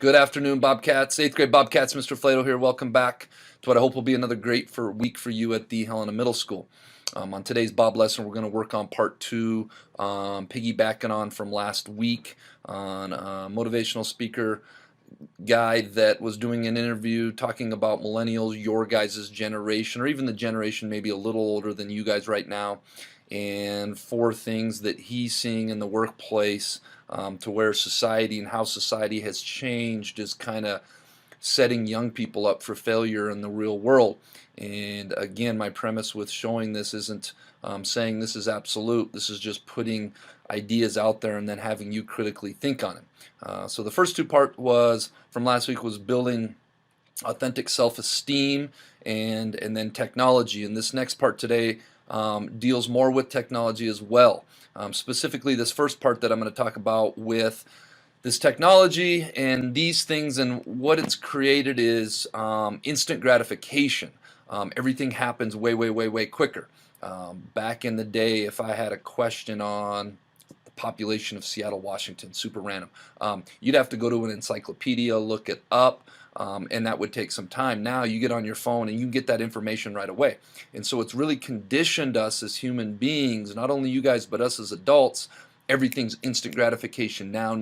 Good afternoon, Bobcats. 8th grade Bobcats, Mr. Flato here. Welcome back to what I hope will be another great week for you at the Helena Middle School. On today's Bob lesson, we're going to work on part 2, piggybacking on from last week on a motivational speaker guy that was doing an interview talking about millennials, your guys' generation, or even the generation maybe a little older than you guys right now, and 4 things that he's seeing in the workplace to where society and how society has changed is kind of setting young people up for failure in the real world. And again, my premise with showing this isn't saying this is absolute. This is just putting ideas out there and then having you critically think on it. So the first 2 part was from last week was building authentic self-esteem and then technology. And this next part today deals more with technology as well. Specifically, this first part that I'm going to talk about with this technology and these things, and what it's created is instant gratification. Everything happens way quicker. Back in the day, if I had a question on the population of Seattle, Washington, super random, you'd have to go to an encyclopedia, look it up, and that would take some time. Now you get on your phone and you can get that information right away. And so it's really conditioned us as human beings, not only you guys, but us as adults. Everything's instant gratification now.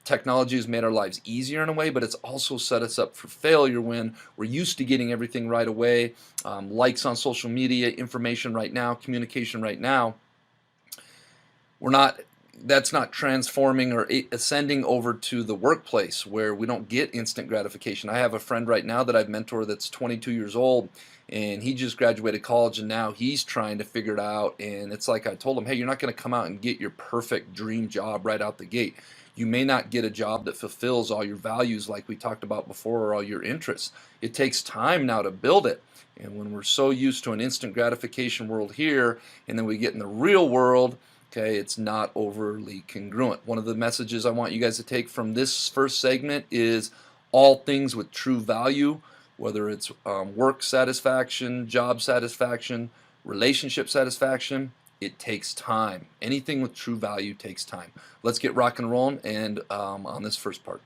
Technology has made our lives easier in a way, but it's also set us up for failure when we're used to getting everything right away. Likes on social media, information right now, communication right now. That's not transforming or ascending over to the workplace where we don't get instant gratification. I have a friend right now that I've mentored that's 22 years old, and he just graduated college, and now he's trying to figure it out. And it's like I told him, hey, you're not going to come out and get your perfect dream job right out the gate. You may not get a job that fulfills all your values like we talked about before, or all your interests. It takes time now to build it. And when we're so used to an instant gratification world here, and then we get in the real world, okay, it's not overly congruent. One of the messages I want you guys to take from this first segment is all things with true value, whether it's work satisfaction, job satisfaction, relationship satisfaction, it takes time. Anything with true value takes time. Let's get rock and rolling and on this first part.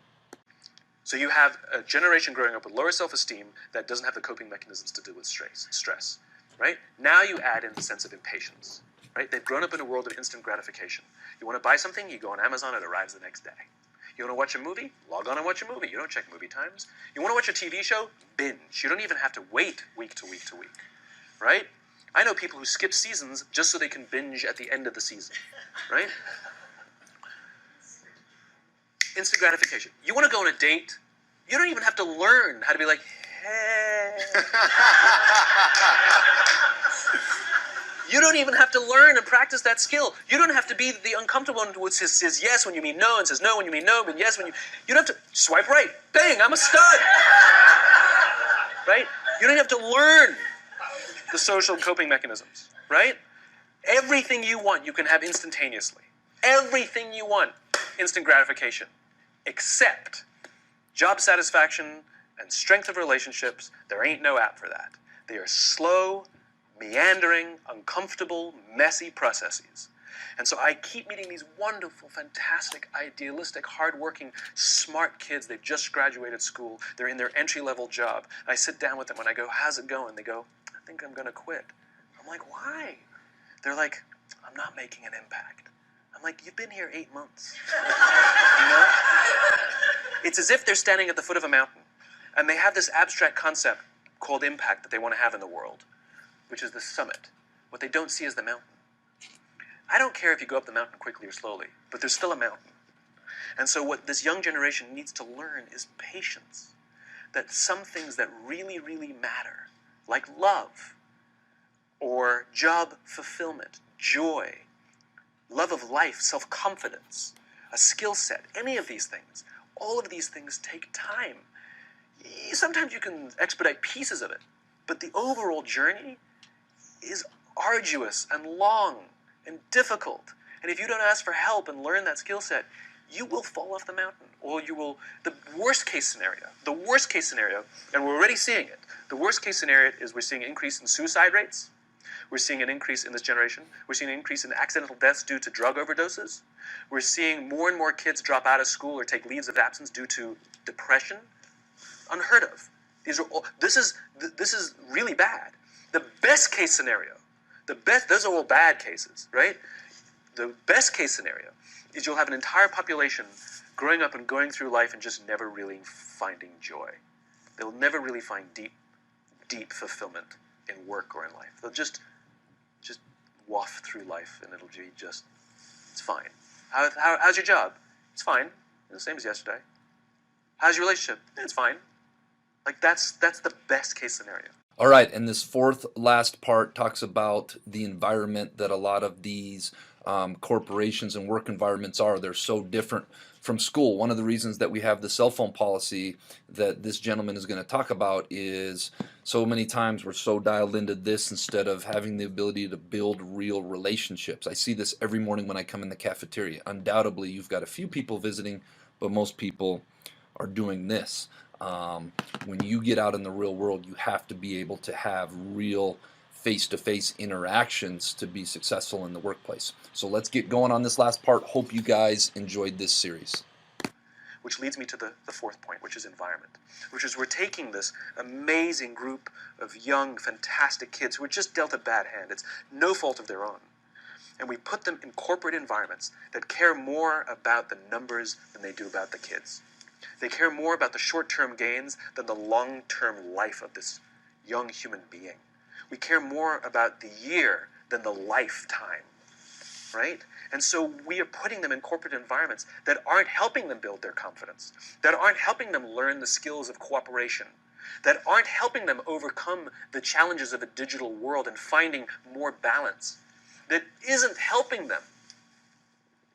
So you have a generation growing up with lower self-esteem that doesn't have the coping mechanisms to deal with stress, right? Now you add in the sense of impatience. Right? They've grown up in a world of instant gratification. You want to buy something, you go on Amazon, it arrives the next day. You want to watch a movie? Log on and watch a movie. You don't check movie times. You want to watch a TV show? Binge. You don't even have to wait week to week to week. Right? I know people who skip seasons just so they can binge at the end of the season. Right? Instant gratification. You want to go on a date? You don't even have to learn how to be like, hey. You don't even have to learn and practice that skill. You don't have to be the uncomfortable one who says yes when you mean no and says no when you mean no, but yes when you... You don't have to swipe right. Bang, I'm a stud. Right? You don't have to learn the social coping mechanisms. Right? Everything you want, you can have instantaneously. Everything you want, instant gratification. Except job satisfaction and strength of relationships, there ain't no app for that. They are slow, meandering, uncomfortable, messy processes. And so I keep meeting these wonderful, fantastic, idealistic, hardworking, smart kids. They've just graduated school. They're in their entry-level job. And I sit down with them and I go, how's it going? They go, I think I'm going to quit. I'm like, why? They're like, I'm not making an impact. I'm like, you've been here 8 months. You know? It's as if they're standing at the foot of a mountain and they have this abstract concept called impact that they want to have in the world, which is the summit. What they don't see is the mountain. I don't care if you go up the mountain quickly or slowly, but there's still a mountain. And so what this young generation needs to learn is patience. That some things that really, really matter, like love, or job fulfillment, joy, love of life, self-confidence, a skill set, any of these things, all of these things take time. Sometimes you can expedite pieces of it, but the overall journey is arduous and long and difficult. And if you don't ask for help and learn that skill set, you will fall off the mountain. Or you will, the worst case scenario, and we're already seeing it, the worst case scenario is we're seeing increase in suicide rates, We're seeing an increase in this generation. We're seeing an increase in accidental deaths due to drug overdoses. We're seeing more and more kids drop out of school or take leaves of absence due to depression. Unheard of. This is really bad. The best case scenario, those are all bad cases, right? The best case scenario is you'll have an entire population growing up and going through life and just never really finding joy. They'll never really find deep fulfillment in work or in life. They'll just waft through life, and it'll be just, it's fine. How's your job? It's fine. It's the same as yesterday. How's your relationship? It's fine. Like, that's the best case scenario. All right, and this fourth last part talks about the environment that a lot of these corporations and work environments are. They're so different from school. One of the reasons that we have the cell phone policy that this gentleman is going to talk about is so many times we're so dialed into this instead of having the ability to build real relationships. I see this every morning when I come in the cafeteria. Undoubtedly, you've got a few people visiting, but most people are doing this. When you get out in the real world, you have to be able to have real face-to-face interactions to be successful in the workplace. So let's get going on this last part. Hope you guys enjoyed this series. Which leads me to the fourth point, which is environment. Which is we're taking this amazing group of young, fantastic kids who were just dealt a bad hand. It's no fault of their own. And we put them in corporate environments that care more about the numbers than they do about the kids. They care more about the short-term gains than the long-term life of this young human being. We care more about the year than the lifetime, right? And so we are putting them in corporate environments that aren't helping them build their confidence, that aren't helping them learn the skills of cooperation, that aren't helping them overcome the challenges of a digital world and finding more balance, that isn't helping them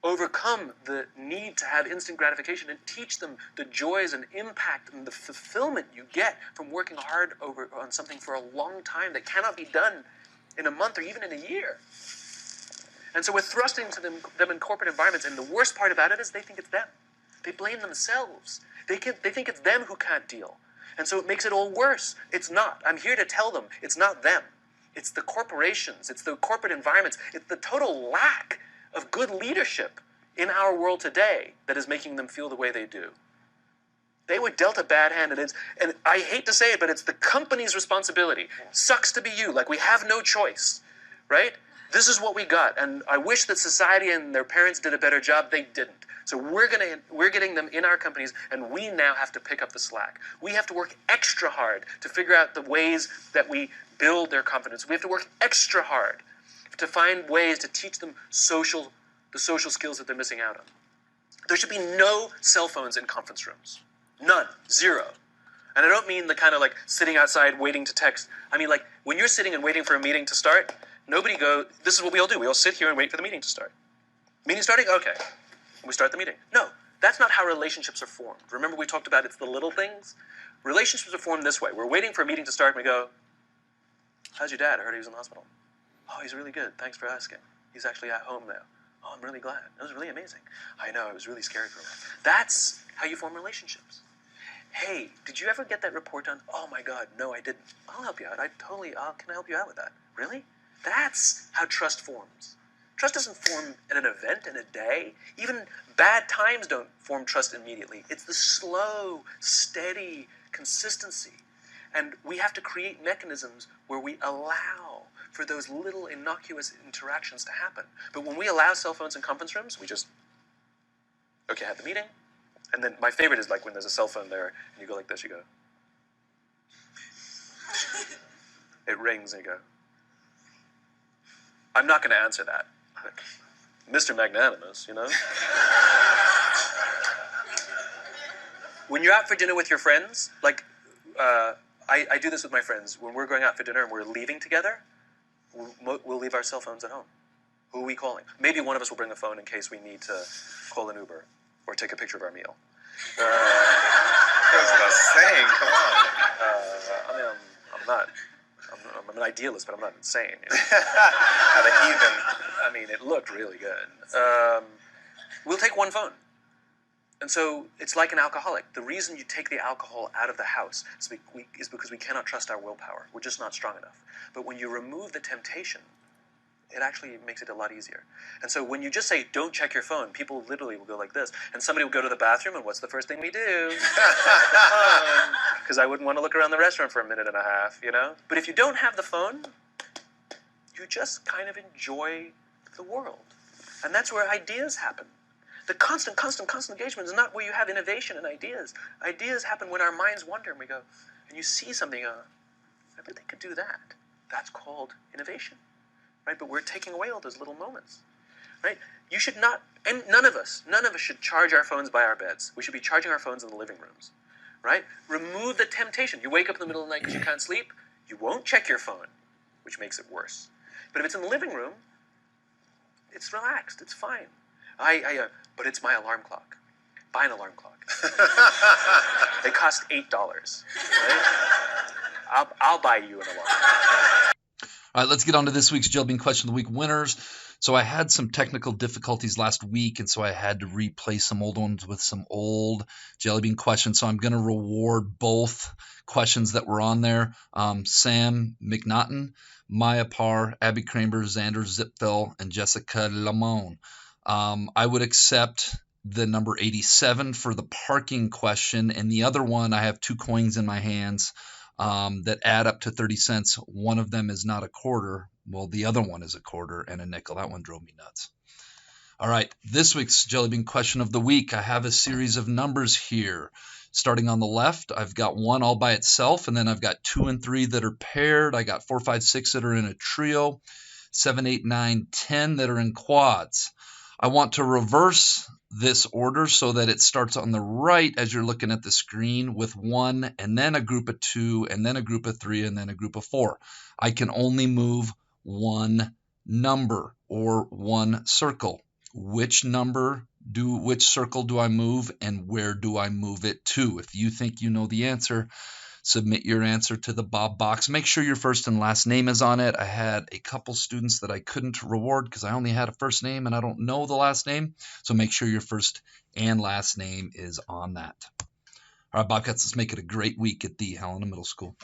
overcome the need to have instant gratification and teach them the joys and impact and the fulfillment you get from working hard on something for a long time that cannot be done in a month or even in a year. And so we're thrusting to them in corporate environments, and the worst part about it is they think it's them. They blame themselves. They think it's them who can't deal. And so it makes it all worse. It's not. I'm here to tell them it's not them. It's the corporations. It's the corporate environments. It's the total lack of good leadership in our world today that is making them feel the way they do. They were dealt a bad hand, and I hate to say it, but it's the company's responsibility. Sucks to be you. Like, we have no choice, right? This is what we got, and I wish that society and their parents did a better job. They didn't. So we're getting them in our companies, and we now have to pick up the slack. We have to work extra hard to figure out the ways that we build their confidence. We have to work extra hard to find ways to teach them the social skills that they're missing out on. There should be no cell phones in conference rooms. None. Zero. And I don't mean the kind of like sitting outside waiting to text. I mean, like, when you're sitting and waiting for a meeting to start, this is what we all do. We all sit here and wait for the meeting to start. Meeting starting? Okay. We start the meeting. No, that's not how relationships are formed. Remember we talked about it's the little things? Relationships are formed this way. We're waiting for a meeting to start and we go, how's your dad? I heard he was in the hospital. Oh, he's really good. Thanks for asking. He's actually at home now. Oh, I'm really glad. It was really amazing. I know, it was really scary for him. That's how you form relationships. Hey, did you ever get that report done? Oh my God, no, I didn't. I'll help you out. Can I help you out with that? Really? That's how trust forms. Trust doesn't form at an event in a day. Even bad times don't form trust immediately. It's the slow, steady consistency. And we have to create mechanisms where we allow for those little innocuous interactions to happen. But when we allow cell phones in conference rooms, we just, okay, have the meeting. And then my favorite is like when there's a cell phone there, and you go like this, you go. It rings, and you go. I'm not going to answer that. Like, Mr. Magnanimous, you know? When you're out for dinner with your friends, like, I do this with my friends. When we're going out for dinner and we're leaving together, we'll leave our cell phones at home. Who are we calling? Maybe one of us will bring a phone in case we need to call an Uber or take a picture of our meal. Goes without saying, come on. I mean, I'm an idealist, but I'm not insane. You know? Not a heathen. I mean, it looked really good. We'll take one phone. And so it's like an alcoholic. The reason you take the alcohol out of the house is because we cannot trust our willpower. We're just not strong enough. But when you remove the temptation, it actually makes it a lot easier. And so when you just say, don't check your phone, people literally will go like this. And somebody will go to the bathroom, and what's the first thing we do? Because I wouldn't want to look around the restaurant for a minute and a half, you know? But if you don't have the phone, you just kind of enjoy the world. And that's where ideas happen. The constant engagement is not where you have innovation and ideas. Ideas happen when our minds wander and we go, and you see something, I bet they could do that. That's called innovation. Right? But we're taking away all those little moments, right? You should not, and none of us should charge our phones by our beds. We should be charging our phones in the living rooms, right? Remove the temptation. You wake up in the middle of the night because you can't sleep, you won't check your phone, which makes it worse. But if it's in the living room, it's relaxed, it's fine. But it's my alarm clock. Buy an alarm clock. They cost $8, right? I'll buy you an alarm clock. All right, let's get on to this week's Jelly Bean Question of the Week winners. So I had some technical difficulties last week, and so I had to replace some old ones with some old Jelly Bean questions. So I'm going to reward both questions that were on there. Sam McNaughton, Maya Parr, Abby Kramer, Xander Zipfel, and Jessica Lamone. I would accept the number 87 for the parking question, and the other one, I have 2 coins in my hands that add up to 30 cents. One of them is not a quarter. Well, the other one is a quarter and a nickel. That one drove me nuts. All right, this week's Jelly Bean Question of the Week. I have a series of numbers here. Starting on the left, I've got 1 all by itself, and then I've got 2 and 3 that are paired. I got 4, 5, 6 that are in a trio, 7, 8, 9, 10 that are in quads. I want to reverse this order so that it starts on the right as you're looking at the screen with 1 and then a group of 2 and then a group of 3 and then a group of 4. I can only move 1 number or 1 circle. Which circle do I move and where do I move it to? If you think you know the answer, submit your answer to the Bob box. Make sure your first and last name is on it. I had a couple students that I couldn't reward because I only had a first name and I don't know the last name. So make sure your first and last name is on that. All right, Bobcats, let's make it a great week at the Helena Middle School.